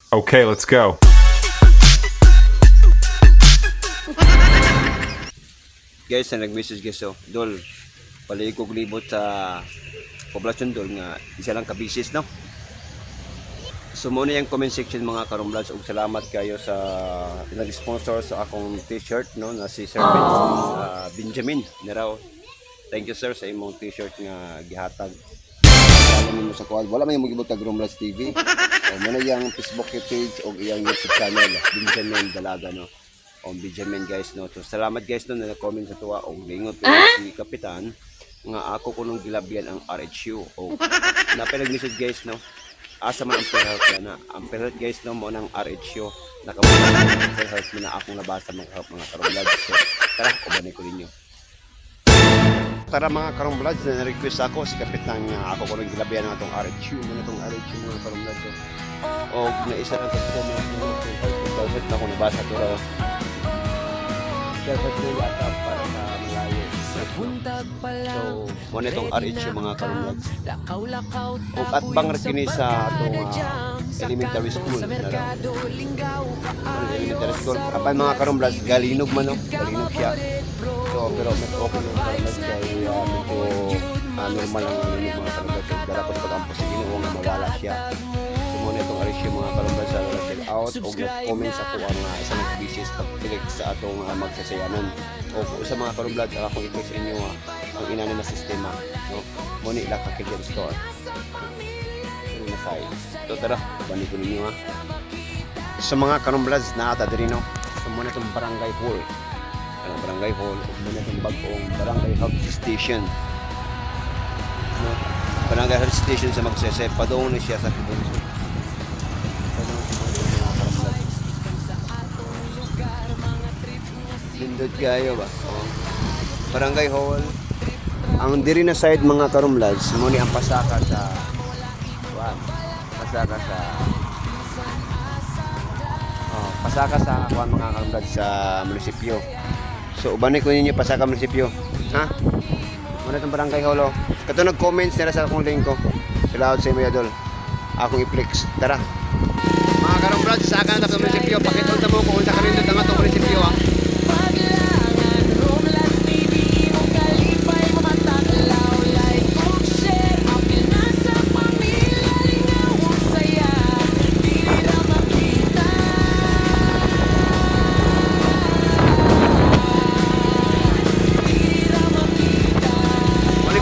Okay, let's go. Guys, na nag-message guys, oh, Dol, paligog libot sa poblasyon Dol nga isa lang kabisis, no? So muna yung comment section mga karumlads, ug salamat kayo sa nag-sponsor sa akong t-shirt, no, na si Sir Benjamin Neraw. Thank you sir sa imong t-shirt nga gihatag. Wala mo sa kuwan, wala man yung mag-ibot kag Rumlads TV. So muna yung Facebook page o iyang YouTube channel, Benjamin Dalaga, no. O Benjamin guys, no. So salamat guys no na comment sa tuwa o lingot si Kapitan nga ako kunong gilabyan ang RHU o napinag-message guys, no. Asa man ang perhealth na ang perhealth guys, no, mo ng RHU nakabuhat ang perhealth na akong nabasa mga karumlads. So tara, ubanay ko ninyo. Tara mga karumlads, na request ako si Kapitan nga ako kunong gilabyan ng atong RHU mga karumlads. O na isa lang sa comment mo perhealth na akong nabasa to raw. Perhealth na yata para sa malayo. So, muna itong RHU mga karumlads. O at bang kini sa itong elementary school na elementary school. Kapag mga karumlads, galinog man, no? Galinog siya. So, pero mas okay yung karumlads kaya medyo normal lang yung mga karumlads. So, dala ko sa pag-ampos sa Ginoo nga mawala siya. So, muna itong RHU mga karumlads sa check out o comment sa po ang isang bisis pag-click sa atong magsasayanan. O sa mga karumlads, akong i-click sa inyo ang inanin na sistema, no? Muna ila ka Kilian Store. So tara, balik ko ninyo ha. Sa mga karumlads na ata diri, no? So muna itong barangay hall. Barangay hall, muna itong bagong barangay health station. No? Barangay health station sa Magsese, padong na siya sa Kibunso. Lindot kayo ba? Barangay hall. Ang diri na side mga karumlads, mo ni ang pasaka sa mga karumlads sa munisipyo. So ubanay ko ninyo pasaka munisipyo. Ha? Muna itong barangay hall. Kato nag-comments nila sa akong link ko. Salamat sa imo Dol. Akong i-flex. Tara. Mga karumlads, sa akin na munisipyo, pakitulta mo kung sa kanindot ang atong munisipyo ha.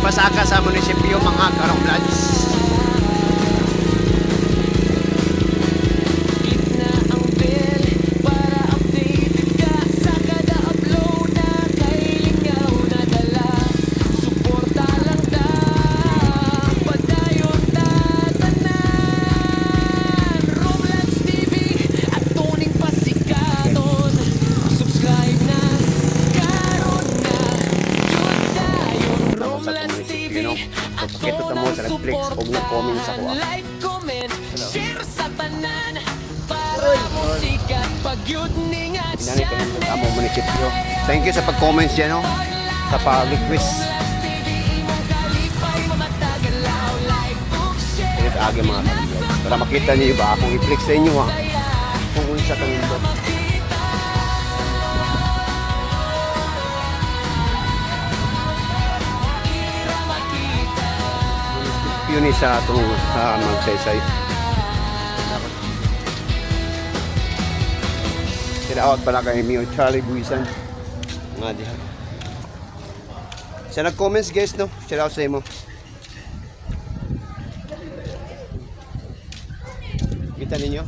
Pasaka sa munisipyo mga karumlads. Pakito tamo sa Netflix o nag-comment sa kuha. Inani ka nang nag-amo munisipyo. Thank you sa pag-comments dyan, no? Sa pag-request. Ito agi mga karumlads. Para makita niyo ba akong i-flex sa inyo ha. Kung unsa kanindot. Yun isa itong magsaysay. Sinaawat pala kay Mio Charlie Buisan. Nga diha. Sa nag-comments guys, no? Shout out sa imo. Kita ninyo?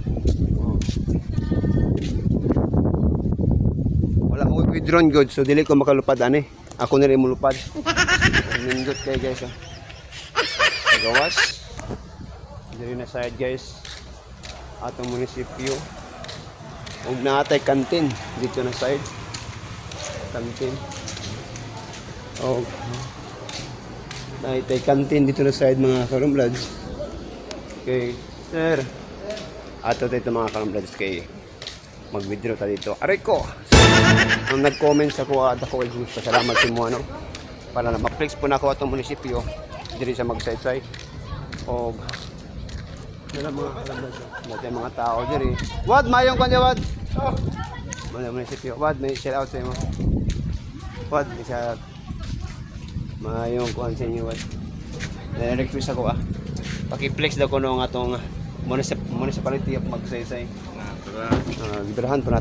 Oh. Wala mo with drone good, so dili ko makalupad ani. Ako na rin mo lupad. Nindot kayo guys, ha. Gawas diri na side guys atong munisipyo ug naatay kantin dito na side kantin og naatay kantin dito na side mga karumlads. Okay sir, ato dito mga karumlads kay mag-withdraw ta dito aray ko. Ang nag-comment sa kuha ako ay pasalamat sa mo ano para na ma-flex po na ako atong munisipyo diri sa Magsaysay o Sila mga kalabas. Natin mga tao diri. Wad, mayong kanya wad. Mana munisipyo. Wad, may shout out sa imo. Wad, may shout out. Mayong kuan sa inyo wad. Na-request ako ah. Paki-flex daw ko no nga atong municipality of Magsaysay. Librahan pa natin.